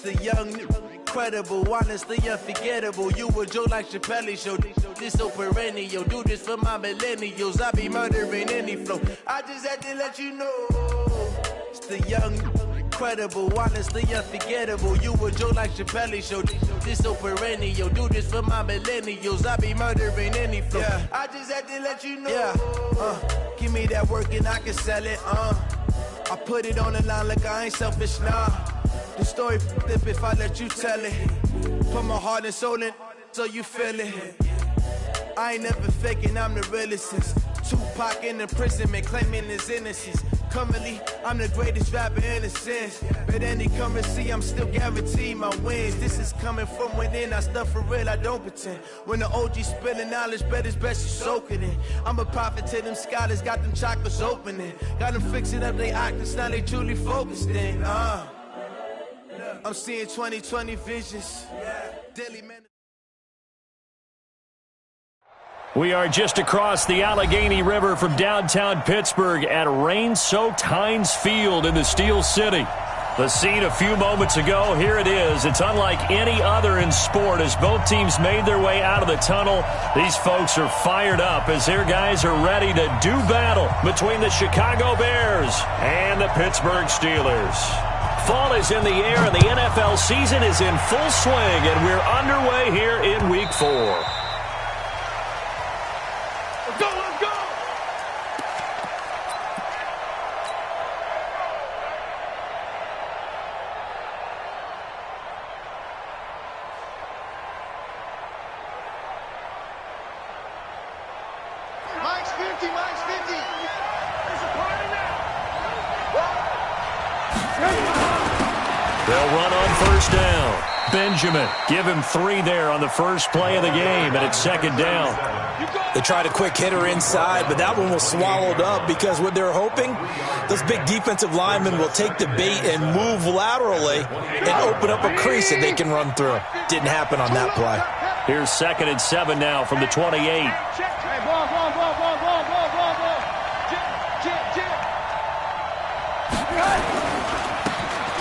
The young, incredible, honestly unforgettable. You a joke like Chappelle Show. This so perennial. Do this for my millennials. I be murdering any flow. I just had to let you know. It's the young, incredible, honestly unforgettable. You a joke like Chappelle Show. This so perennial. Do this for my millennials. I be murdering any flow. Yeah. I just had to let you know. Yeah. Give me that work and I can sell it. I put it on the line like I ain't selfish, nah. The story flip if I let you tell it. Put my heart and soul in so you feel it. I ain't never faking, I'm the realest since Tupac in imprisonment, claiming his innocence. Currently, I'm the greatest rapper in a sense. But any currency, I'm still guaranteed my wins. This is coming from within, I stuff for real, I don't pretend. When the OG spilling knowledge, bet it's best you soak it in. I'm a prophet to them scholars, got them chakras opening. Got them fixing up they octaves, now they truly focused in. I'm seeing 2020 visions. Daily man. We are just across the Allegheny River from downtown Pittsburgh at rain-soaked Heinz Field in the Steel City. The scene a few moments ago, here it is. It's unlike any other in sport as both teams made their way out of the tunnel. These folks are fired up as their guys are ready to do battle between the Chicago Bears and the Pittsburgh Steelers. Fall is in the air and the NFL season is in full swing, and we're underway here in Week 4. They'll run on first down. Benjamin, give him 3 there on the first play of the game, and it's second down. They tried a quick hitter inside, but that one was swallowed up because what they're hoping, those big defensive linemen will take the bait and move laterally and open up a crease that they can run through. Didn't happen on that play. Here's 2nd and 7 now from the 28.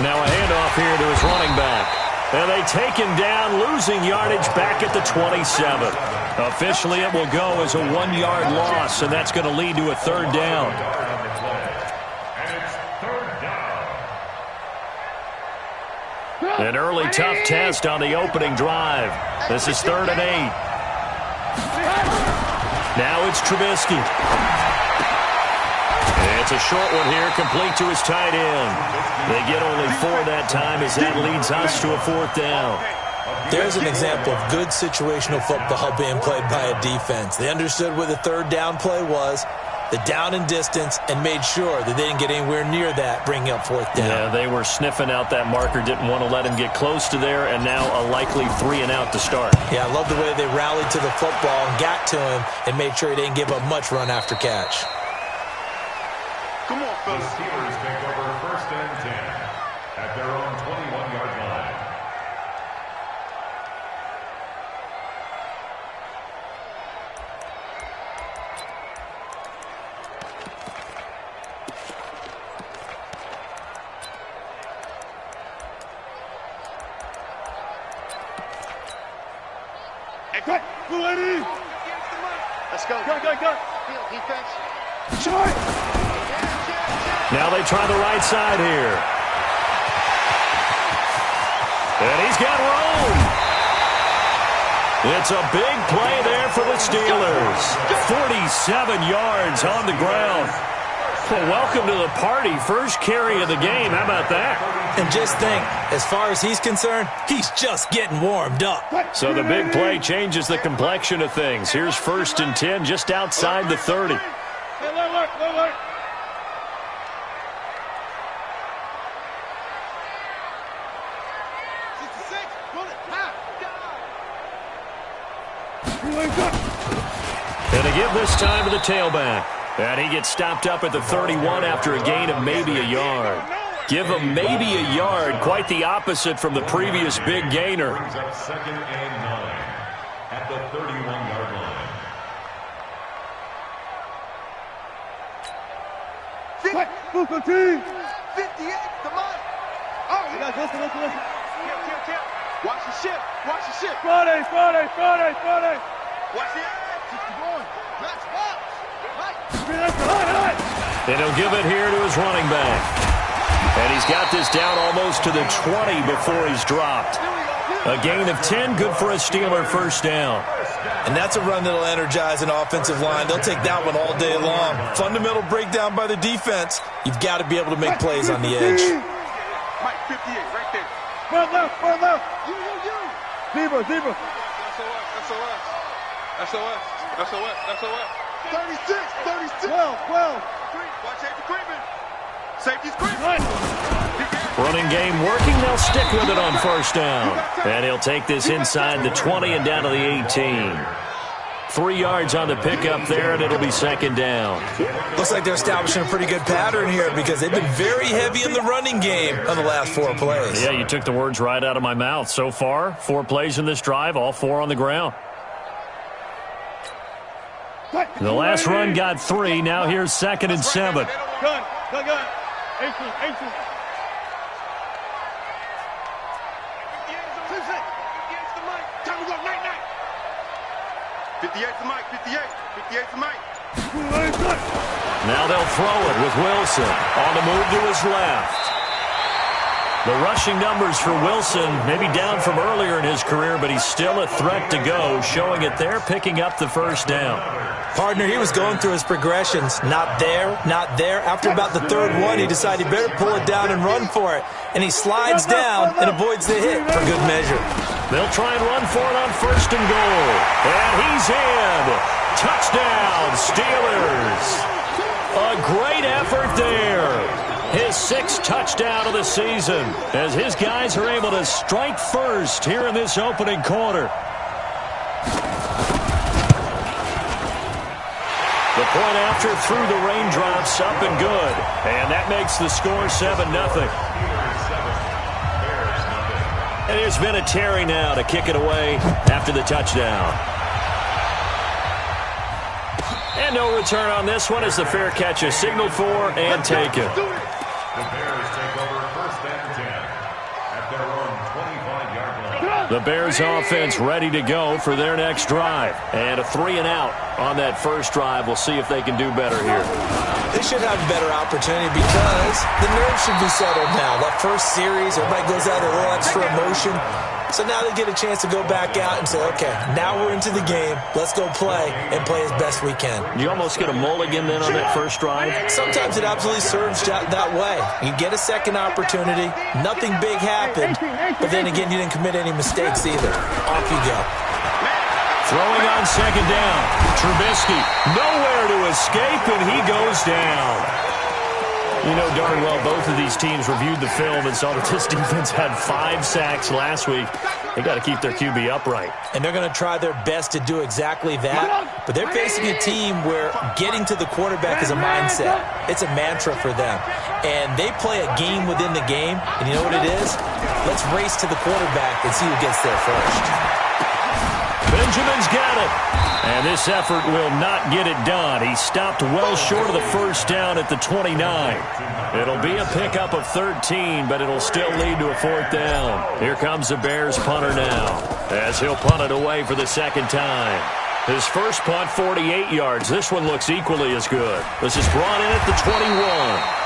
Now a handoff here to his running back. And they take him down, losing yardage back at the 27. Officially, it will go as a 1-yard loss, and that's going to lead to a 3rd down. An early tough test on the opening drive. This is 3rd and 8. Now it's Trubisky. It's a short one here, complete to his tight end. They get only 4 that time as that leads us to a 4th down. There's an example of good situational football being played by a defense. They understood what the 3rd down play was, the down and distance, and made sure that they didn't get anywhere near that, bringing up 4th down. Yeah, they were sniffing out that marker, didn't want to let him get close to there, and now a likely 3 and out to start. Yeah, I love the way they rallied to the football and got to him and made sure he didn't give up much run after catch. Come on, fellas. The Steelers take over 1st and 10 at their own 21-yard line. Hey, quick! Lady! Let's go. Go, go, go! Defense. Short! Now they try the right side here. And he's got room. It's a big play there for the Steelers. 47 yards on the ground. Well, welcome to the party. First carry of the game. How about that? And just think, as far as he's concerned, he's just getting warmed up. So the big play changes the complexion of things. Here's 1st and 10 just outside the 30. And they give this time to the tailback. And he gets stopped up at the 31 after a gain of maybe a yard. Give him maybe a yard. Quite the opposite from the previous big gainer. Brings up 2nd and 9 at the 31-yard line. 58, come on. Oh, you guys listen. Watch the ship. Watch the ship. Friday. Watch the edge. Keep going. Let's watch. And he'll give it here to his running back. And he's got this down almost to the 20 before he's dropped. A gain of 10, good for a Steeler first down. And that's a run that'll energize an offensive line. They'll take that one all day long. Fundamental breakdown by the defense. You've got to be able to make plays on the edge. Mike, 58, right there. Far left. You. Zebra. SOS. 36. 12. Watch safety creeping. Safety's creeping. Running game working. They'll stick with it on first down. And he'll take this inside the 20 and down to the 18. 3 yards on the pickup there, and it'll be second down. Looks like they're establishing a pretty good pattern here because they've been very heavy in the running game on the last 4 plays. Yeah, you took the words right out of my mouth. So far, 4 plays in this drive, all 4 on the ground. The last run got 3. Now here's 2nd and 7. Gun. 18. 58's the Mike. 58's the Mike. Now they'll throw it with Wilson on the move to his left. The rushing numbers for Wilson maybe down from earlier in his career, but he's still a threat to go, showing it there, picking up the first down. Partner, he was going through his progressions. Not there. After about the 3rd one, he decided he better pull it down and run for it. And he slides down and avoids the hit for good measure. They'll try and run for it on 1st and goal. And he's in. Touchdown, Steelers. A great effort there. His 6th touchdown of the season as his guys are able to strike first here in this opening quarter. The point after through the raindrops, up and good. And that makes the score 7-0. And there's been a Terry now to kick it away after the touchdown. And no return on this one as the fair catch is signaled for and taken. The Bears take over 1st and 10 at their own 25-yard line. The Bears offense ready to go for their next drive. And a 3 and out on that first drive. We'll see if they can do better here. They should have a better opportunity because the nerves should be settled now. That first series, everybody goes out with a little extra emotion. So now they get a chance to go back out and say, okay, now we're into the game. Let's go play and play as best we can. You almost get a mulligan then on that first drive? Sometimes it absolutely serves that way. You get a second opportunity. Nothing big happened. But then again, you didn't commit any mistakes either. Off you go. Throwing on 2nd down. Trubisky nowhere to escape, and he goes down. You know darn well both of these teams reviewed the film and saw that this defense had 5 sacks last week. They got to keep their QB upright. And they're going to try their best to do exactly that. But they're facing a team where getting to the quarterback is a mindset. It's a mantra for them. And they play a game within the game. And you know what it is? Let's race to the quarterback and see who gets there first. Benjamin's got it. And this effort will not get it done. He stopped well short of the first down at the 29. It'll be a pickup of 13, but it'll still lead to a 4th down. Here comes the Bears punter now as he'll punt it away for the 2nd time. His first punt, 48 yards. This one looks equally as good. This is brought in at the 21.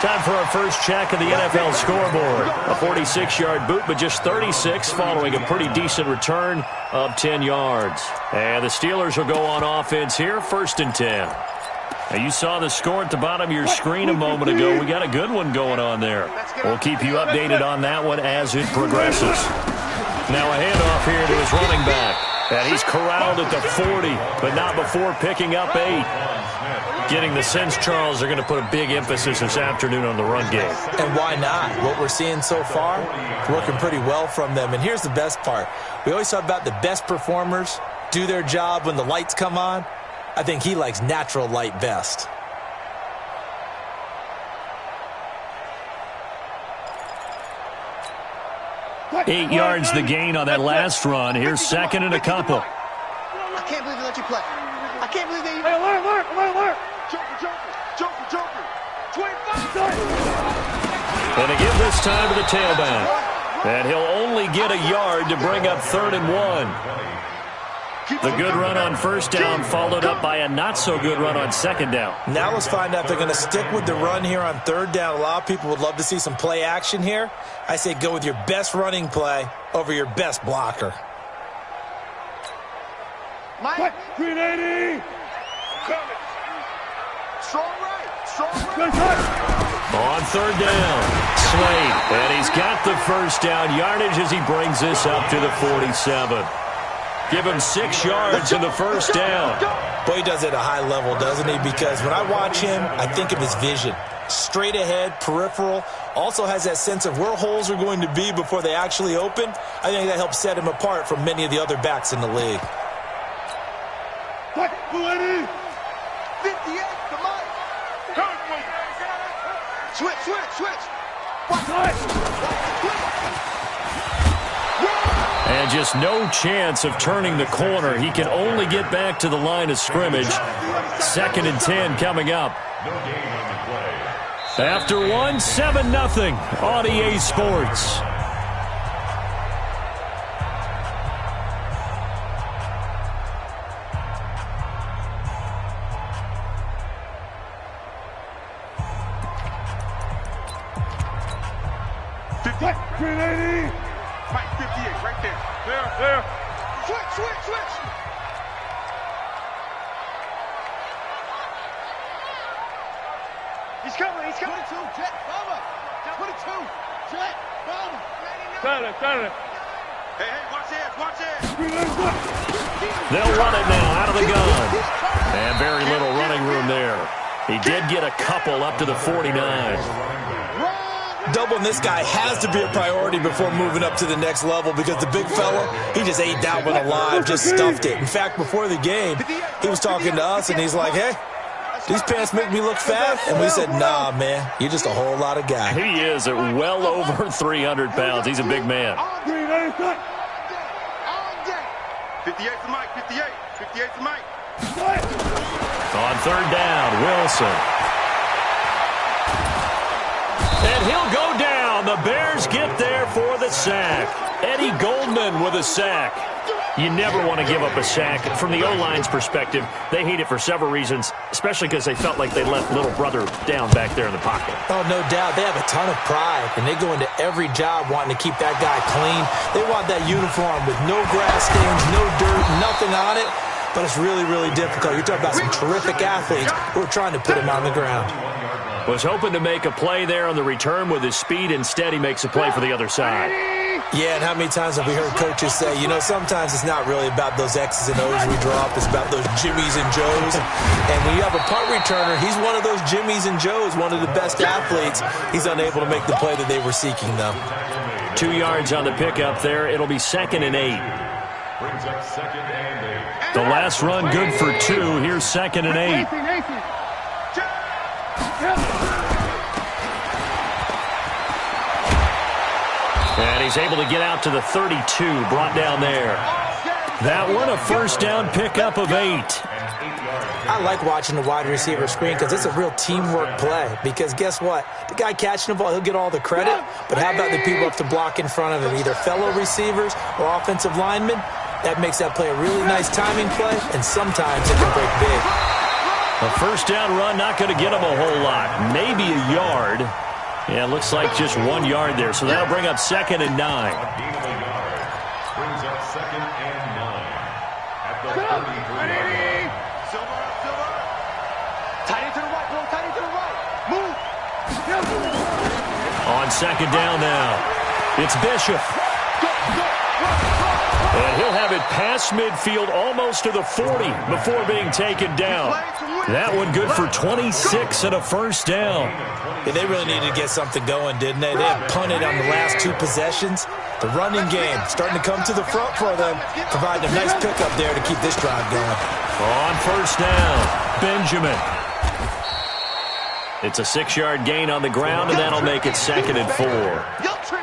Time for our first check of the NFL scoreboard. A 46-yard boot, but just 36 following a pretty decent return of 10 yards. And the Steelers will go on offense here, 1st and 10. Now you saw the score at the bottom of your screen a moment ago. We got a good one going on there. We'll keep you updated on that one as it progresses. Now a handoff here to his running back. And he's corralled at the 40, but not before picking up 8. Getting the sense, Charles, they're going to put a big emphasis this afternoon on the run game. And why not? What we're seeing so far, working pretty well from them. And here's the best part. We always talk about the best performers do their job when the lights come on. I think he likes natural light best. Eight yards the gain on that last run. Here's 2nd and a couple. I can't believe they let you play. I can't believe they... Hey, alert. Joker. 25. And they give this time to the tailback. And he'll only get a yard to bring up 3rd and 1. The good run on first down followed up by a not-so-good run on second down. Now let's find out if they're going to stick with the run here on 3rd down. A lot of people would love to see some play action here. I say go with your best running play over your best blocker. Mike. 380. Strong right. Strong right. On 3rd down, Slade, and he's got the first down yardage as he brings this up to the 47. Give him 6 yards in the first down. Boy, he does it at a high level, doesn't he? Because when I watch him, I think of his vision. Straight ahead, peripheral, also has that sense of where holes are going to be before they actually open. I think that helps set him apart from many of the other backs in the league. 280. 58 to Mike. Switch. And just no chance of turning the corner. He can only get back to the line of scrimmage. 2nd and 10 coming up. After 1, 7-0 on EA Sports. Switch. He's coming. 22, jet, bomber. 22, jet, bomber. Got it. Hey, watch it. They'll run it now out of the gun. And very little running room there. He did get a couple up to the 49. Doubling this guy has to be a priority before moving up to the next level because the big fella, he just ate that one alive, just stuffed it. In fact, before the game, he was talking to us, and he's like, hey, these pants make me look fat? And we said, nah, man, you're just a whole lot of guy. He is at well over 300 pounds. He's a big man. 58 to Mike. 58 to Mike. On 3rd down, Wilson. And he'll go down. The Bears get there for the sack. Eddie Goldman with a sack. You never want to give up a sack. From the O-line's perspective, they hate it for several reasons, especially because they felt like they let little brother down back there in the pocket. Oh, no doubt. They have a ton of pride, and they go into every job wanting to keep that guy clean. They want that uniform with no grass stains, no dirt, nothing on it. But it's really, really difficult. You're talking about some terrific athletes who are trying to put him on the ground. Was hoping to make a play there on the return with his speed. Instead, he makes a play for the other side. Yeah, and how many times have we heard coaches say, you know, sometimes it's not really about those X's and O's we drop. It's about those Jimmies and Joes. And when you have a punt returner, he's one of those Jimmies and Joes, one of the best athletes. He's unable to make the play that they were seeking, though. 2 yards on the pickup there. It'll be 2nd and 8. Brings up 2nd and 8. The last run good for 2. Here's 2nd and 8. And he's able to get out to the 32, brought down there. That one, a first down pickup of 8. I like watching the wide receiver screen because it's a real teamwork play. Because guess what? The guy catching the ball, he'll get all the credit. But how about the people up to block in front of him, either fellow receivers or offensive linemen? That makes that play a really nice timing play, and sometimes it can break big. A first down run, not going to get him a whole lot. Maybe a yard. Yeah, looks like just 1 yard there. So that'll bring up 2nd and 9. Brings up 2nd and 9. At the 33-yard line. Silver. Tight end to the right, boy. Tight end to the right. Move. On 2nd down now, it's Bishop. And he'll have it past midfield almost to the 40 before being taken down. That one good for 26 and a first down. Yeah, they really needed to get something going, didn't they? They had punted on the last 2 possessions. The running game starting to come to the front for them, providing a nice pickup there to keep this drive going. On first down, Benjamin. It's a 6-yard gain on the ground, and that'll make it 2nd and 4.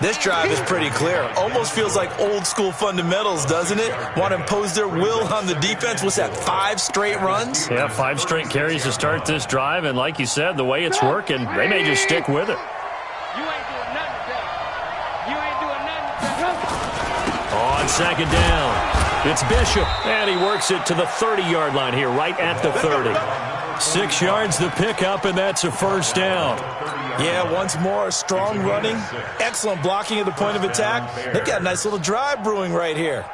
This drive is pretty clear. Almost feels like old school fundamentals, doesn't it? Want to impose their will on the defense. What's that, 5 straight runs? Yeah, 5 straight carries to start this drive, and like you said, the way it's working, they may just stick with it. You ain't doing nothing today. You ain't doing nothing. On second down, it's Bishop, and he works it to the 30-yard line here, right at the 30. 6 yards the pickup, and that's a first down. Yeah, once more, strong running, excellent blocking at the point of attack. They've got a nice little drive brewing right here.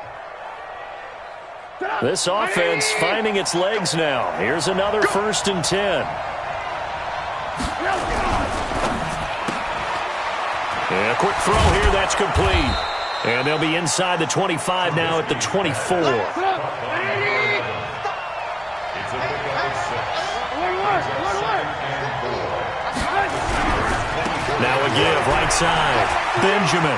This offense finding its legs now. Here's another 1st and 10. And a quick throw here, that's complete. And they'll be inside the 25 now at the 24. Now a give, right side. Benjamin.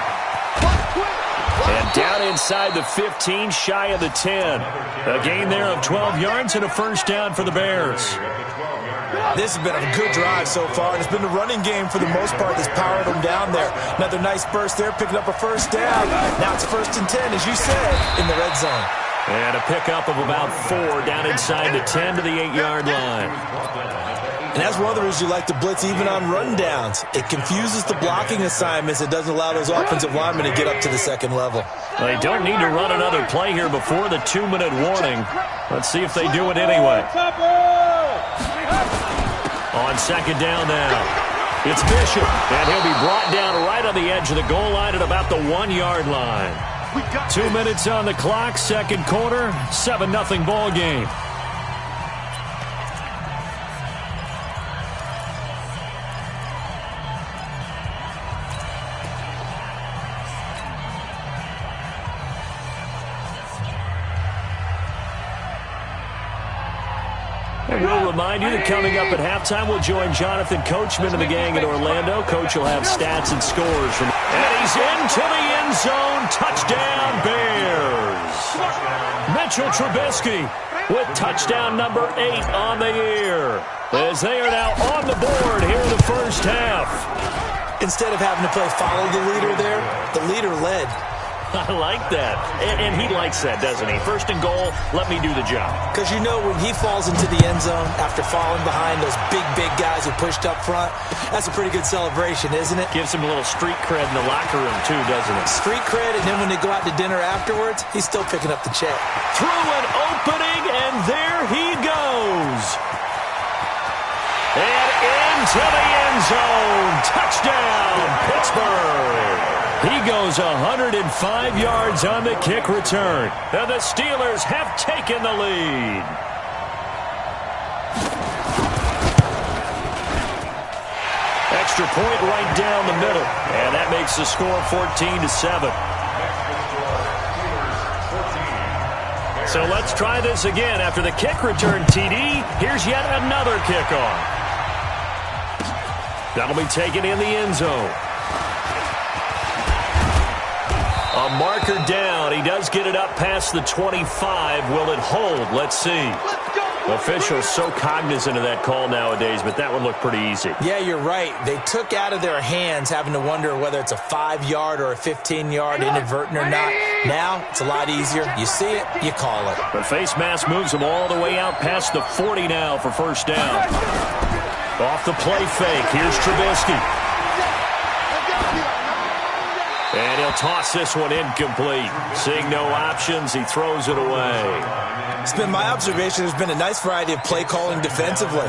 And down inside the 15, shy of the 10. A gain there of 12 yards and a first down for the Bears. This has been a good drive so far. It's been the running game for the most part that's powered them down there. Another nice burst there, picking up a first down. Now it's 1st and 10, as you said, in the red zone. And a pickup of about 4 down inside the 10 to the 8-yard line. And that's one of the reasons you like to blitz even on rundowns. It confuses the blocking assignments. It doesn't allow those offensive linemen to get up to the second level. They don't need to run another play here before the 2-minute warning. Let's see if they do it anyway. On second down now, it's Bishop, and he'll be brought down right on the edge of the goal line at about the 1-yard line. 2 minutes on the clock, second quarter, 7-0 ball game. And we'll remind you that coming up at halftime, we'll join Jonathan Coachman and the gang in Orlando. Coach will have stats and scores from. And he's into the end zone. Touchdown, Bears. Mitchell Trubisky with touchdown number 8 on the year, as they are now on the board here in the first half. Instead of having to play follow the leader there, the leader led. I like that. And he likes that, doesn't he? 1st and goal, let me do the job. Because you know when he falls into the end zone after falling behind those big guys who pushed up front, that's a pretty good celebration, isn't it? Gives him a little street cred in the locker room, too, doesn't it? Street cred, and then when they go out to dinner afterwards, he's still picking up the check. Through an opening, and there he goes. And into the end zone. Touchdown, Pittsburgh. He goes 105 yards on the kick return. And the Steelers have taken the lead. Extra point right down the middle. And that makes the score 14-7. So let's try this again. After the kick return TD, here's yet another kickoff. That'll be taken in the end zone. A marker down. He does get it up past the 25. Will it hold? Let's see. Officials so cognizant of that call nowadays, but that one looked pretty easy. Yeah, you're right. They took out of their hands having to wonder whether it's a 5-yard or a 15-yard inadvertent or not. Now, it's a lot easier. You see it, you call it. The face mask moves him all the way out past the 40 now for first down. Off the play fake. Here's Trubisky. And he'll toss this one incomplete. Seeing no options, he throws it away. It's been my observation there's been a nice variety of play calling defensively.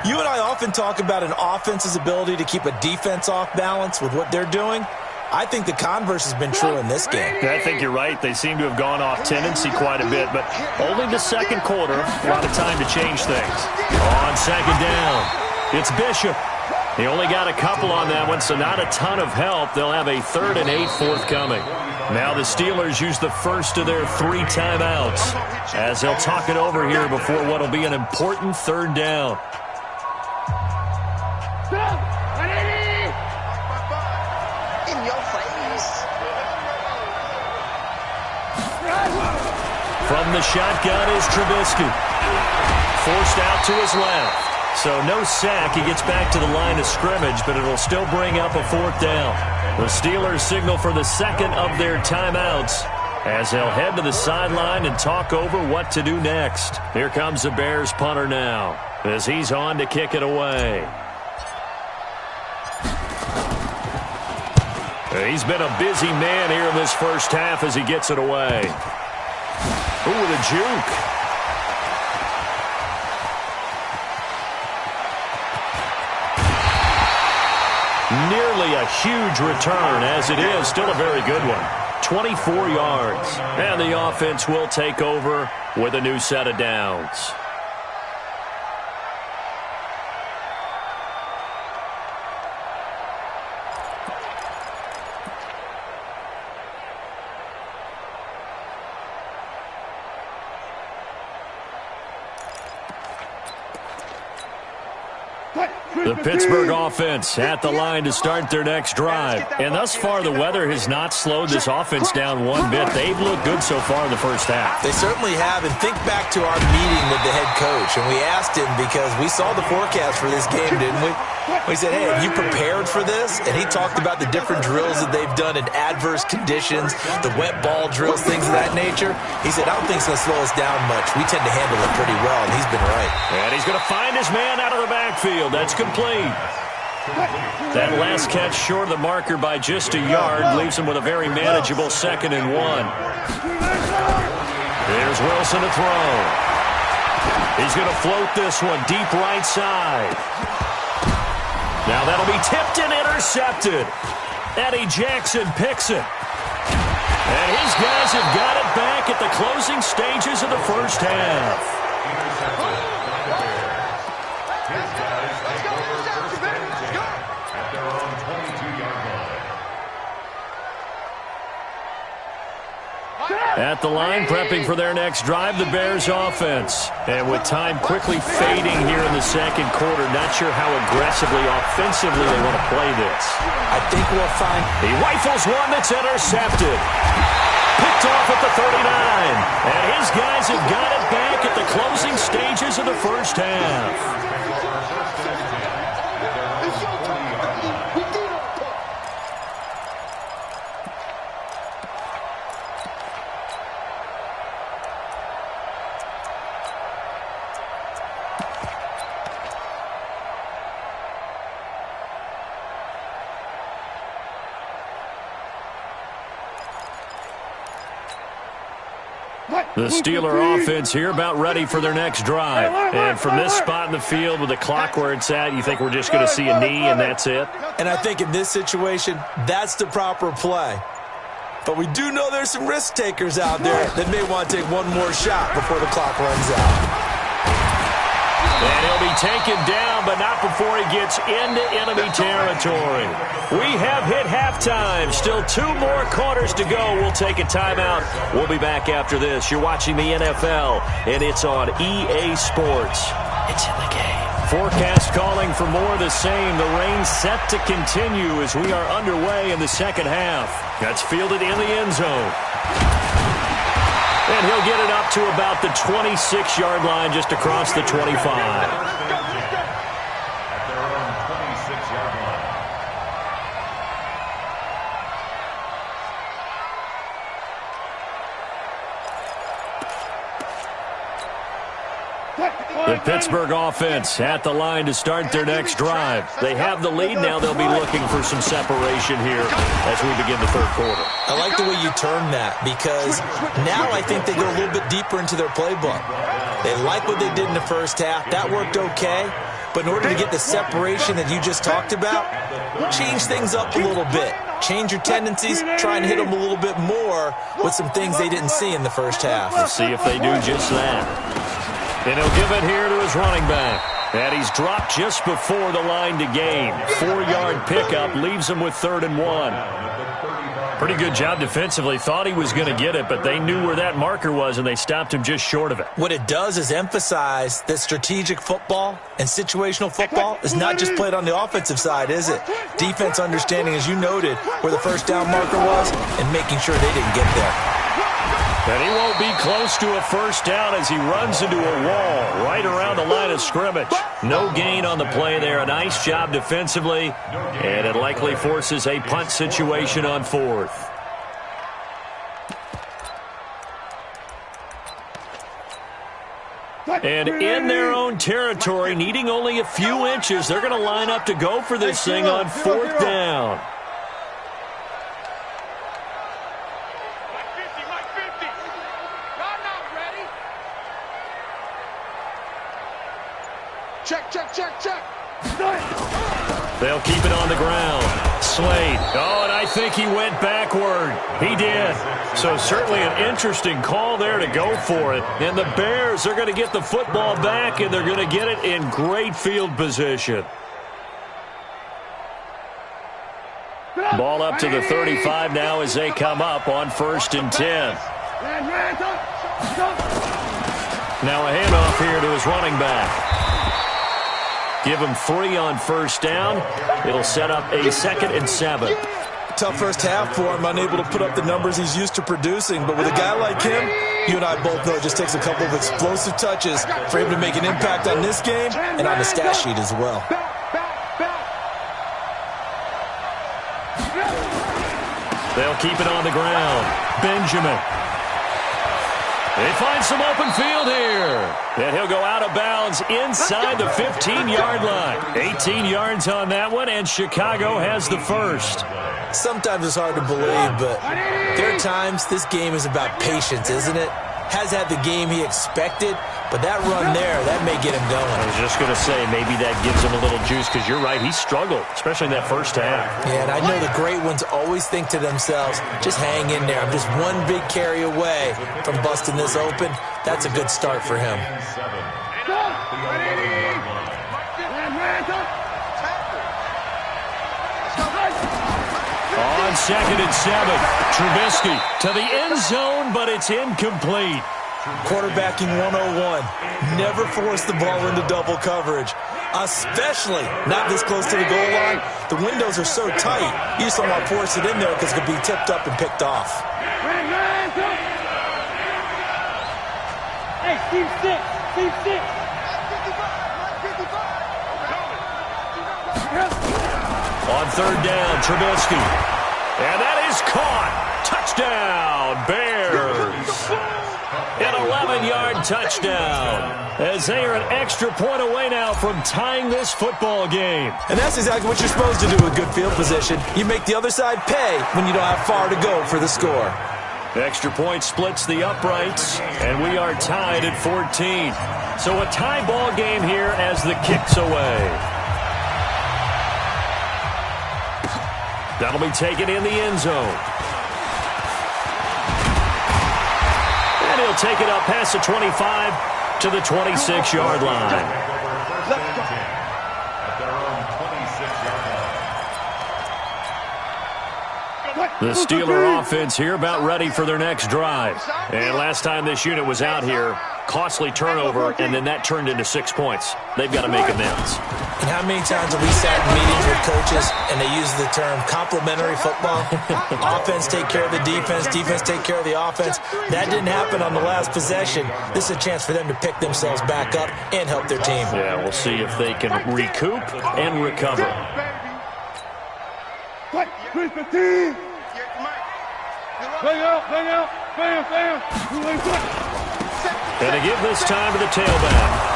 You and I often talk about an offense's ability to keep a defense off balance with what they're doing. I think the converse has been true in this game. I think you're right. They seem to have gone off tendency quite a bit, but only the second quarter. A lot of time to change things. On second down, it's Bishop. He only got a couple on that one, so not a ton of help. They'll have a 3rd and 8 forthcoming. Now the Steelers use the first of their 3 timeouts as they'll talk it over here before what will be an important 3rd down. In your face. From the shotgun is Trubisky. Forced out to his left. So no sack. He gets back to the line of scrimmage, but it'll still bring up a 4th down. The Steelers signal for the second of their timeouts as they'll head to the sideline and talk over what to do next. Here comes the Bears punter now as he's on to kick it away. He's been a busy man here in this first half as he gets it away. Ooh, with a juke. Nearly a huge return, as it is still a very good one. 24 yards. And the offense will take over with a new set of downs. The Pittsburgh offense at the line to start their next drive. And thus far, the weather has not slowed this offense down one bit. They've looked good so far in the first half. They certainly have. And think back to our meeting with the head coach. And we asked him, because we saw the forecast for this game, didn't we? We said, hey, have you prepared for this? And he talked about the different drills that they've done in adverse conditions, the wet ball drills, things of that nature. He said, I don't think it's going to slow us down much. We tend to handle it pretty well, and he's been right. And he's going to find his man out of the backfield. That's complete. That last catch short of the marker by just a yard leaves him with a very manageable 2nd and 1. Here's Wilson to throw. He's going to float this one deep right side. Now that'll be tipped and intercepted. Eddie Jackson picks it. And his guys have got it back at the closing stages of the first half. At the line, prepping for their next drive, the Bears offense. And with time quickly fading here in the second quarter, not sure how aggressively, offensively they want to play this. I think we'll find... He rifles one that's intercepted. Picked off at the 39. And his guys have got it back at the closing stages of the first half. The Steeler offense here about ready for their next drive. And from this spot in the field with the clock where it's at, you think we're just going to see a knee and that's it? And I think in this situation, that's the proper play. But we do know there's some risk takers out there that may want to take one more shot before the clock runs out. And he'll be taken down, but not before he gets into enemy territory. We have hit halftime. Still 2 more quarters to go. We'll take a timeout. We'll be back after this. You're watching the NFL, and it's on EA Sports. It's in the game. Forecast calling for more of the same. The rain set to continue as we are underway in the second half. That's fielded in the end zone. And he'll get it up to about the 26-yard line just across the 25. The Pittsburgh offense at the line to start their next drive. They have the lead now. They'll be looking for some separation here as we begin the third quarter. I like the way you term that, because now I think they go a little bit deeper into their playbook. They like what they did in the first half. That worked okay. But in order to get the separation that you just talked about, change things up a little bit. Change your tendencies, try and hit them a little bit more with some things they didn't see in the first half. We'll see if they do just that. And he'll give it here to his running back. And he's dropped just before the line to gain. 4-yard pickup leaves him with 3rd and 1. Pretty good job defensively. Thought he was going to get it, but they knew where that marker was, and they stopped him just short of it. What it does is emphasize that strategic football and situational football is not just played on the offensive side, is it? Defense understanding, as you noted, where the first down marker was and making sure they didn't get there. And he won't be close to a first down as he runs into a wall right around the line of scrimmage. No gain on the play there. A nice job defensively, and it likely forces a punt situation on 4th. And in their own territory, needing only a few inches, they're going to line up to go for this thing on 4th down. Check. They'll keep it on the ground. Slade. Oh, and I think he went backward. He did. So certainly an interesting call there to go for it. And the Bears are going to get the football back, and they're going to get it in great field position. Ball up to the 35 now as they come up on 1st and 10. Now a handoff here to his running back. Give him 3 on 1st down. It'll set up a 2nd and 7. Tough first half for him, unable to put up the numbers he's used to producing. But with a guy like him, you and I both know it just takes a couple of explosive touches for him to make an impact on this game and on the stat sheet as well. They'll keep it on the ground. Benjamin. They find some open field here. And he'll go out of bounds inside the 15-yard line. 18 yards on that one, and Chicago has the first. Sometimes it's hard to believe, but there are times this game is about patience, isn't it? Has had the game he expected, but that run there, that may get him going. I was just going to say, maybe that gives him a little juice, because you're right, he struggled, especially in that first half. Yeah, and I know the great ones always think to themselves, just hang in there. I'm just one big carry away from busting this open. That's a good start for him. On 2nd and 7, Trubisky to the end zone, but it's incomplete. Quarterbacking 101. Never force the ball into double coverage, especially not this close to the goal line. The windows are so tight, you just don't want to force it in there because it could be tipped up and picked off. Hey, Steve 6. On 3rd down, Trubisky. And that is caught. Touchdown, Bears. An 11-yard touchdown, as they are an extra point away now from tying this football game. And that's exactly what you're supposed to do with good field position. You make the other side pay when you don't have far to go for the score. Extra point splits the uprights, and we are tied at 14. So a tie ball game here as the kick's away. That'll be taken in the end zone. And he'll take it up past the 25 to the 26-yard line. The Steeler offense here about ready for their next drive. And last time this unit was out here, costly turnover, and then that turned into 6 points. They've got to make amends. And how many times have we sat in meetings with coaches and they use the term complementary football? Offense take care of the defense, defense take care of the offense. That didn't happen on the last possession. This is a chance for them to pick themselves back up and help their team. Yeah, we'll see if they can recoup and recover. And to give this time to the tailback.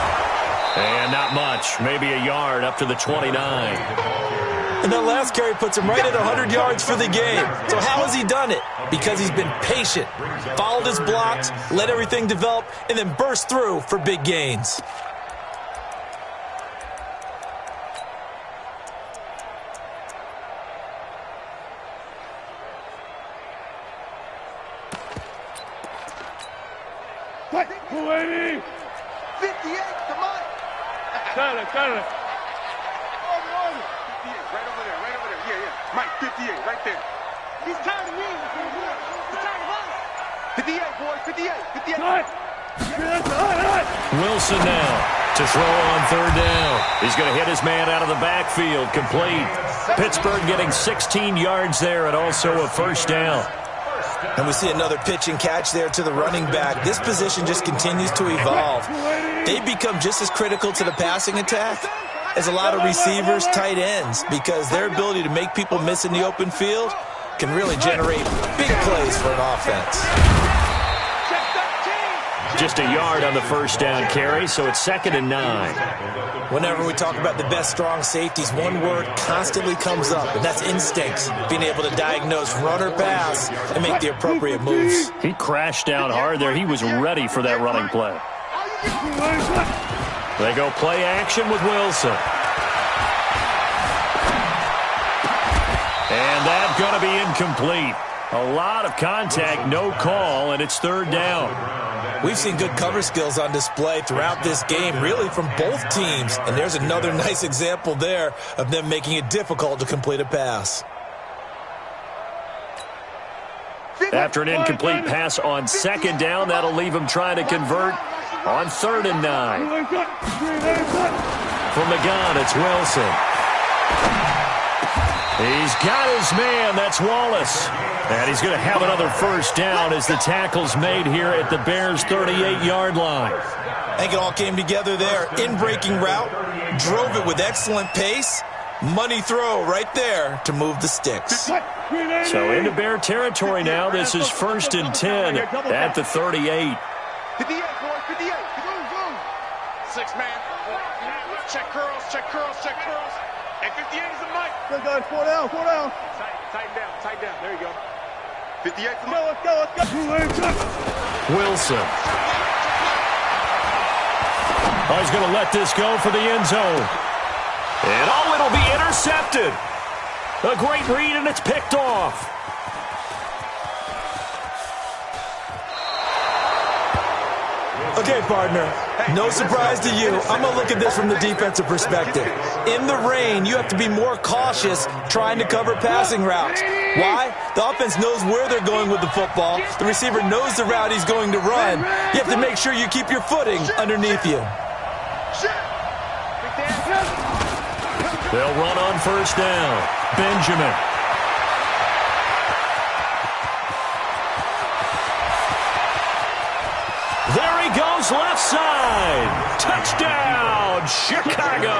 And not much, maybe a yard up to the 29. And that last carry puts him right at 100 yards for the game. So how has he done it? Because he's been patient, followed his blocks, let everything develop, and then burst through for big gains. What? 280! 58, come on! Got it. 58, right over there. Yeah. Mike, 58, right there. He's tired of me. He's tired of us. 58, boys, 58. Right. Wilson now to throw on 3rd down. He's going to hit his man out of the backfield, complete. Pittsburgh getting 16 yards there and also a 1st down. And we see another pitch and catch there to the running back. This position just continues to evolve. They become just as critical to the passing attack as a lot of receivers, tight ends, because their ability to make people miss in the open field can really generate big plays for an offense. Just a yard on the 1st down carry, so it's 2nd and 9. Whenever we talk about the best strong safeties, one word constantly comes up, and that's instincts. Being able to diagnose run or pass and make the appropriate moves. He crashed down hard there. He was ready for that running play. They go play action with Wilson. And that's going to be incomplete. A lot of contact, no call, and it's third down. We've seen good cover skills on display throughout this game, really from both teams. And there's another nice example there of them making it difficult to complete a pass. After an incomplete pass on second down, that'll leave him trying to convert on 3rd and 9. From the gun, it's Wilson. He's got his man. That's Wallace. And he's going to have another first down as the tackle's made here at the Bears' 38-yard line. I think it all came together there. In-breaking route, drove it with excellent pace. Money throw right there to move the sticks. So into Bear territory now. This is 1st and 10 at the 38. 58, boys, 58. Six man. Check curls, check curls, check curls. And 58 is the mic. Good guys, 4 down, 4 down. Tighten down. There you go. 58 the mic. Let's go. Wilson. Oh, he's going to let this go for the end zone. And oh, it'll be intercepted. A great read, and it's picked off. Okay, partner, no surprise to you. I'm going to look at this from the defensive perspective. In the rain, you have to be more cautious trying to cover passing routes. Why? The offense knows where they're going with the football. The receiver knows the route he's going to run. You have to make sure you keep your footing underneath you. They'll run on first down. Benjamin. There he goes, left side. Touchdown, Chicago.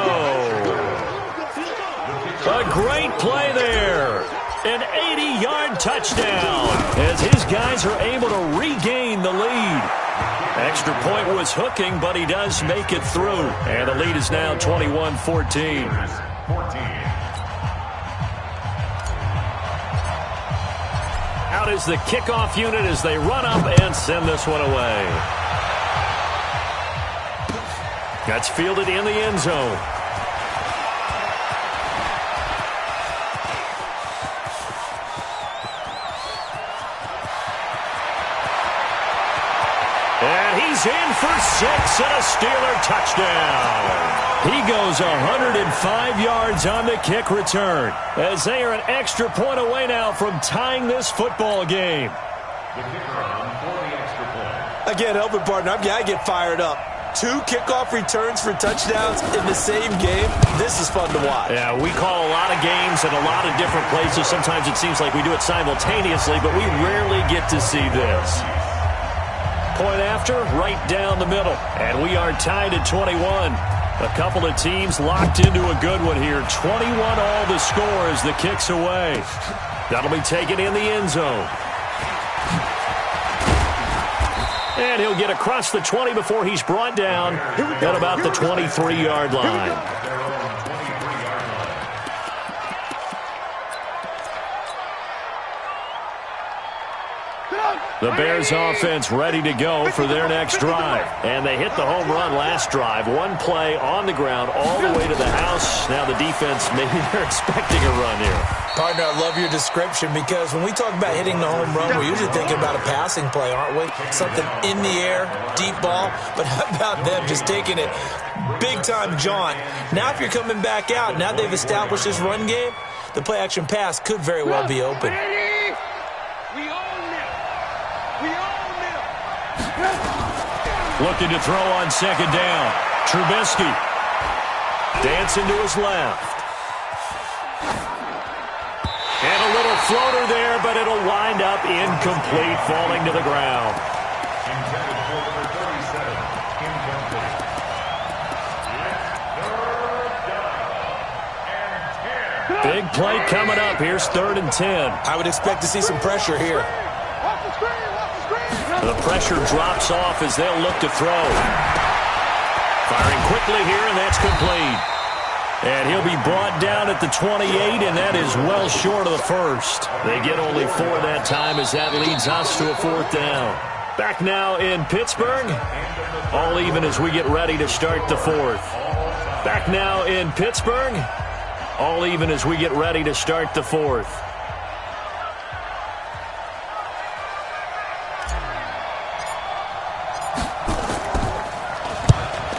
A great play there. An 80-yard touchdown as his guys are able to regain the lead. Extra point was hooking, but he does make it through. And the lead is now 21-14. Out is the kickoff unit as they run up and send this one away. That's fielded in the end zone. And he's in for 6 and a Steeler touchdown. He goes 105 yards on the kick return as they are an extra point away now from tying this football game. I can't help it, partner. I get fired up. 2 kickoff returns for touchdowns in the same game. This is fun to watch. Yeah, we call a lot of games in a lot of different places. Sometimes it seems like we do it simultaneously, but we rarely get to see this. Point after, right down the middle. And we are tied at 21. A couple of teams locked into a good one here. 21 all the score as the kick's away. That'll be taken in the end zone. And he'll get across the 20 before he's brought down at about the 23-yard line. The Bears offense ready to go for their next drive. And they hit the home run last drive. One play on the ground all the way to the house. Now the defense, maybe they're expecting a run here. Partner, I love your description because when we talk about hitting the home run, we're usually thinking about a passing play, aren't we? Something in the air, deep ball. But how about them just taking it big-time jaunt? Now if you're coming back out, now they've established this run game, the play-action pass could very well be open. Looking to throw on second down. Trubisky. Dancing to his left. And a little floater there, but it'll wind up incomplete, falling to the ground. Big play coming up. Here's 3rd and 10. I would expect to see some pressure here. The pressure drops off as they'll look to throw. Firing quickly here, and that's complete. And he'll be brought down at the 28, and that is well short of the first. They get only 4 that time as that leads us to a 4th down. Back now in Pittsburgh. All even as we get ready to start the fourth. Back now in Pittsburgh. All even as we get ready to start the fourth.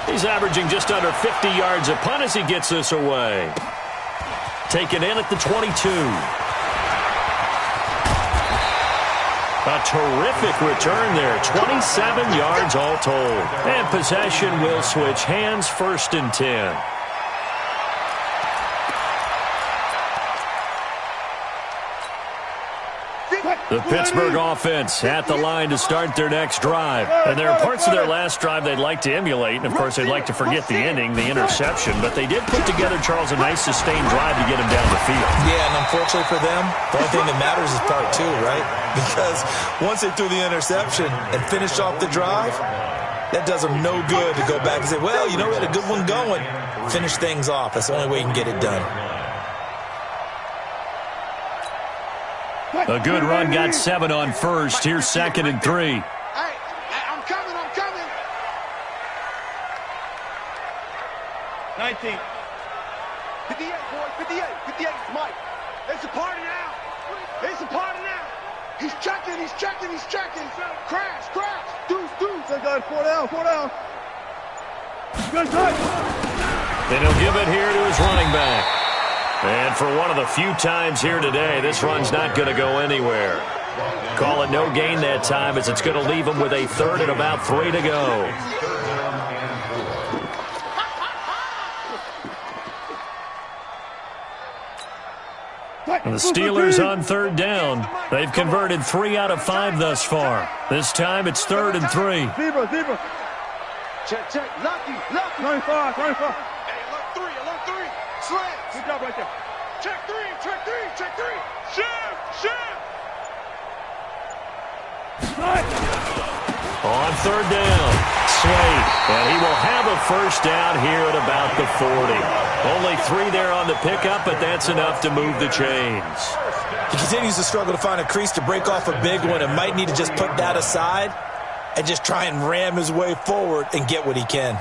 He's averaging just under 50 yards a punt as he gets this away. Taken in at the 22. A terrific return there. 27 yards all told. And possession will switch hands, 1st and 10. The Pittsburgh offense at the line to start their next drive. And there are parts of their last drive they'd like to emulate. And, of course, they'd like to forget the ending, the interception. But they did put together, Charles, a nice sustained drive to get him down the field. Yeah, and unfortunately for them, the only thing that matters is part 2, right? Because once they threw the interception and finished off the drive, that does them no good to go back and say, well, you know, we had a good one going. Finish things off. That's the only way you can get it done. A good run got 7 on first. Here's 2nd and 3. Hey, I'm coming. 19. 58, boys, 58. 58, Mike. It's a party now. He's checking. Crash. Deuce. They got 4 down. Good touch. Then he'll give it here to his running back. And for one of the few times here today, this run's not going to go anywhere. Call it no gain that time as it's going to leave him with a 3rd and about 3 to go. And the Steelers on 3rd down. They've converted 3 out of 5 thus far. This time it's 3rd and 3. Zebra. Check. Lucky. 25. Hey, alert 3. Slam. Good job right there. Check 3. Shift. On 3rd down, Slade. And he will have a 1st down here at about the 40. Only 3 there on the pickup, but that's enough to move the chains. He continues to struggle to find a crease to break off a big one and might need to just put that aside and just try and ram his way forward and get what he can.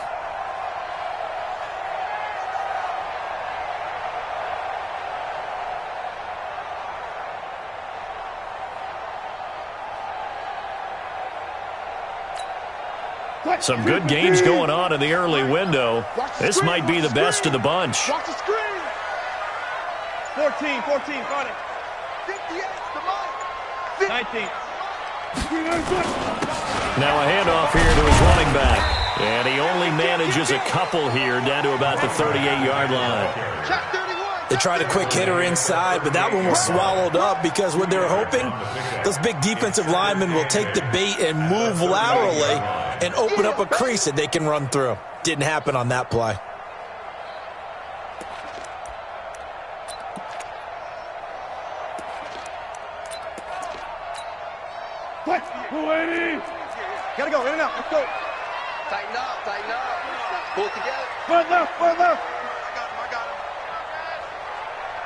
Some good games going on in the early window. This might be the best of the bunch. Watch the screen. 14, got it. 58, the Mike. 19. Now a handoff here to his running back. And he only manages a couple here down to about the 38-yard line. Check 31. They tried a quick hitter inside, but that one was swallowed up because what they're hoping, those big defensive linemen will take the bait and move laterally and open up a crease that they can run through. Didn't happen on that play. What? 280. Gotta go, in and out. Let's go. Tighten up. Pull it together. Front left. I got him.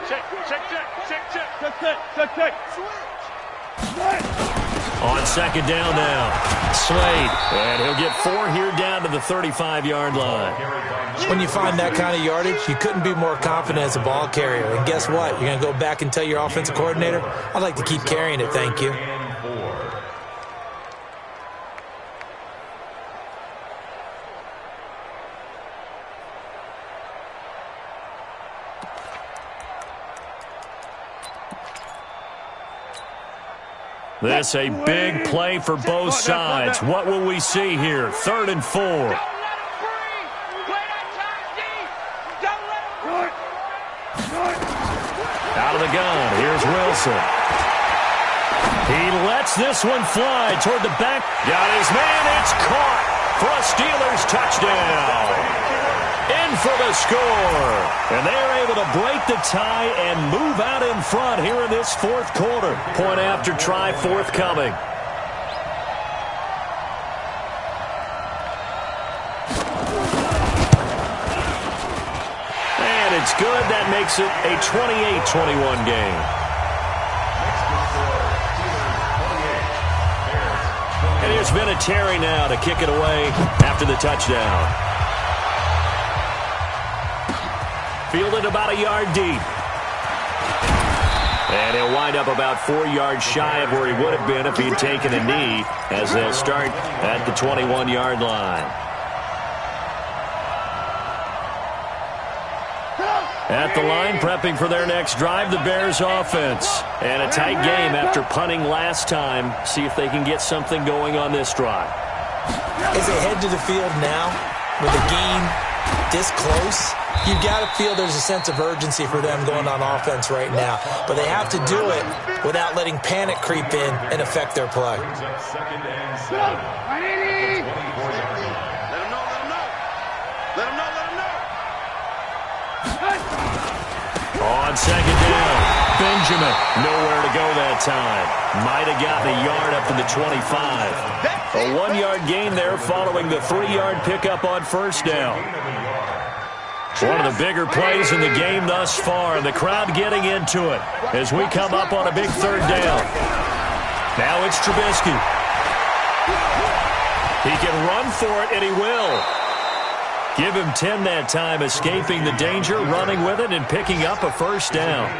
Check. On 2nd down now, Slade. And he'll get 4 here down to the 35-yard line. When you find that kind of yardage, you couldn't be more confident as a ball carrier. And guess what? You're going to go back and tell your offensive coordinator, I'd like to keep carrying it, thank you. This a big play for both sides. What will we see here? 3rd and 4. Out of the gun, here's Wilson. He lets this one fly toward the back. Got his man, it's caught for a Steelers touchdown. In for the score. And they're able to break the tie and move out in front here in this 4th quarter. Point after try forthcoming. And it's good. That makes it a 28-21 game. And Here's Vinatieri now to kick it away after the touchdown. Fielded about a yard deep. And he'll wind up about 4 yards shy of where he would have been if he had taken a knee, as they'll start at the 21-yard line. At the line, prepping for their next drive, the Bears offense. And a tight game after punting last time. See if they can get something going on this drive. As they head to the field now, with the game this close, you've got to feel there's a sense of urgency for them going on offense right now. But they have to do it without letting panic creep in and affect their play. Let him know. On second down, Benjamin nowhere to go that time. Might have gotten a yard up to the 25. A 1-yard gain there following the 3-yard pickup on first down. One of the bigger plays in the game thus far, and the crowd getting into it as we come up on a big third down. Now it's Trubisky. He can run for it, and he will. Give him 10 that time, escaping the danger, running with it, and picking up a first down.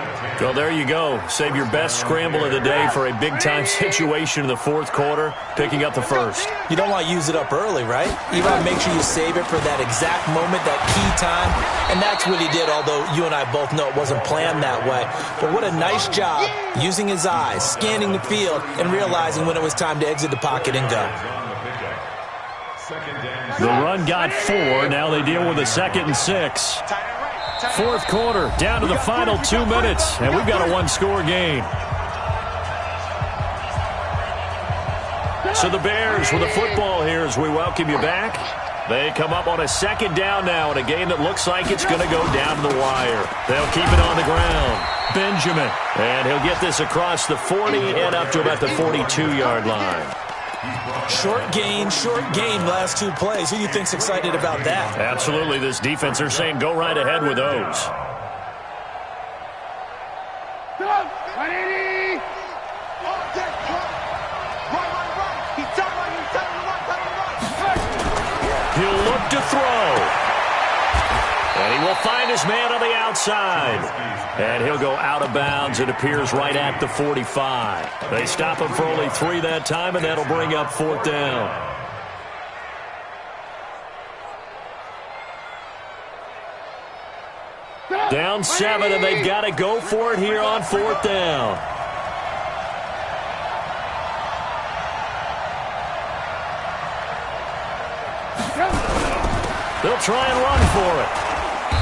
Well, there you go. Save your best scramble of the day for a big-time situation in the fourth quarter, picking up the first. You don't want to use it up early, right? You want to make sure you save it for that exact moment, that key time. And that's what he did, although you and I both know it wasn't planned that way. But what a nice job using his eyes, scanning the field, and realizing when it was time to exit the pocket and go. The run got 4. Now they deal with a 2nd and 6. Fourth quarter, down to the final 2 minutes, and we've got a 1-score game. So the Bears with the football here as we welcome you back. They come up on a 2nd down now in a game that looks like it's going to go down to the wire. They'll keep it on the ground. Benjamin, and he'll get this across the 40 and up to about the 42-yard line. Short gain, last 2 plays. Who do you think's excited about that? Absolutely. This defense are saying go right ahead with those. He'll look to throw. And he will find his man on the outside. And he'll go out of bounds. It appears right at the 45. They stop him for only 3 that time, and that'll bring up 4th down. Down 7, and they've got to go for it here on 4th down. They'll try and run for it.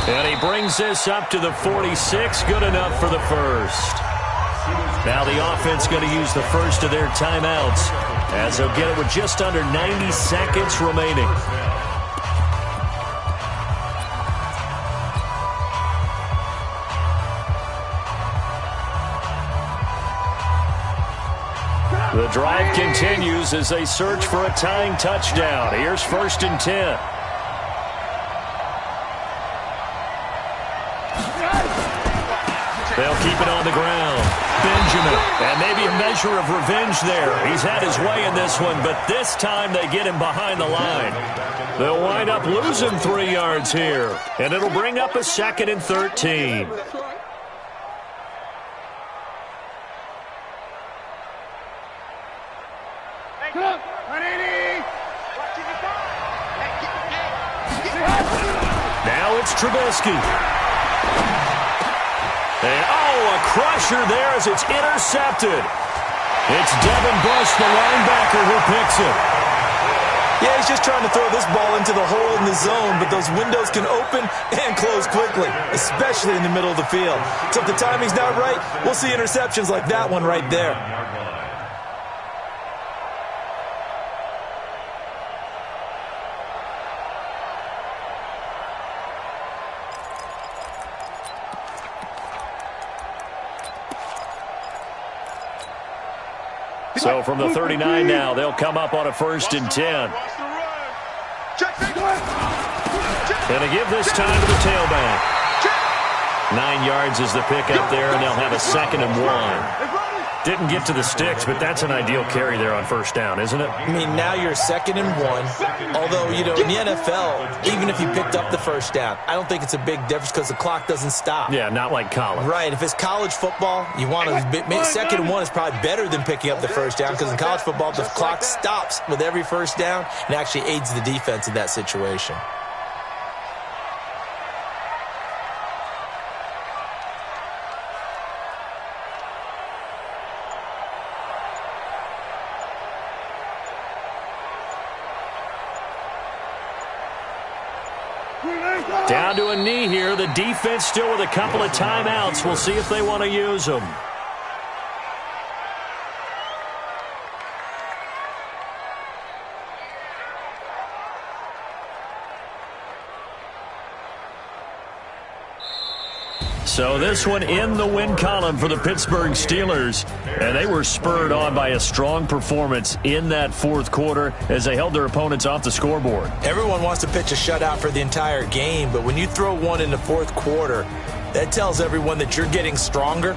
And he brings this up to the 46. Good enough for the first. Now the offense going to use the first of their timeouts as they'll get it with just under 90 seconds remaining. The drive continues as they search for a tying touchdown. Here's 1st and 10. They'll keep it on the ground. Benjamin, and maybe a measure of revenge there. He's had his way in this one, but this time they get him behind the line. They'll wind up losing 3 yards here, and it'll bring up a 2nd and 13. Now it's Trubisky. And, a crusher there as it's intercepted. It's Devin Bush, the linebacker, who picks it. Yeah, he's just trying to throw this ball into the hole in the zone, but those windows can open and close quickly, especially in the middle of the field. So if the timing's not right, we'll see interceptions like that one right there. So from the 39 now, they'll come up on a 1st and 10. Going to give this time to the tailback. 9 yards is the pickup there, and they'll have a 2nd and 1. Didn't get to the sticks, but that's an ideal carry there on first down, isn't it? I mean, now you're 2nd and 1. Although, you know, in the NFL, even if you picked up the first down, I don't think it's a big difference because the clock doesn't stop. Yeah, not like college. Right. If it's college football, you want to 2nd and 1 is probably better than picking up the first down because in college football, the clock stops with every first down and actually aids the defense in that situation. Down to a knee here. The defense still with a couple of timeouts. We'll see if they want to use them. So this one in the win column for the Pittsburgh Steelers. And they were spurred on by a strong performance in that fourth quarter as they held their opponents off the scoreboard. Everyone wants to pitch a shutout for the entire game, but when you throw one in the fourth quarter, that tells everyone that you're getting stronger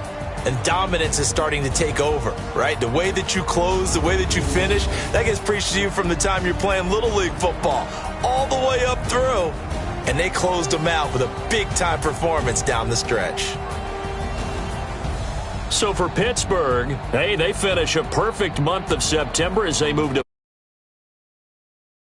and dominance is starting to take over, right? The way that you close, the way that you finish, that gets preached to you from the time you're playing Little League football all the way up through. And they closed them out with a big-time performance down the stretch. So for Pittsburgh, hey, they finish a perfect month of September as they move to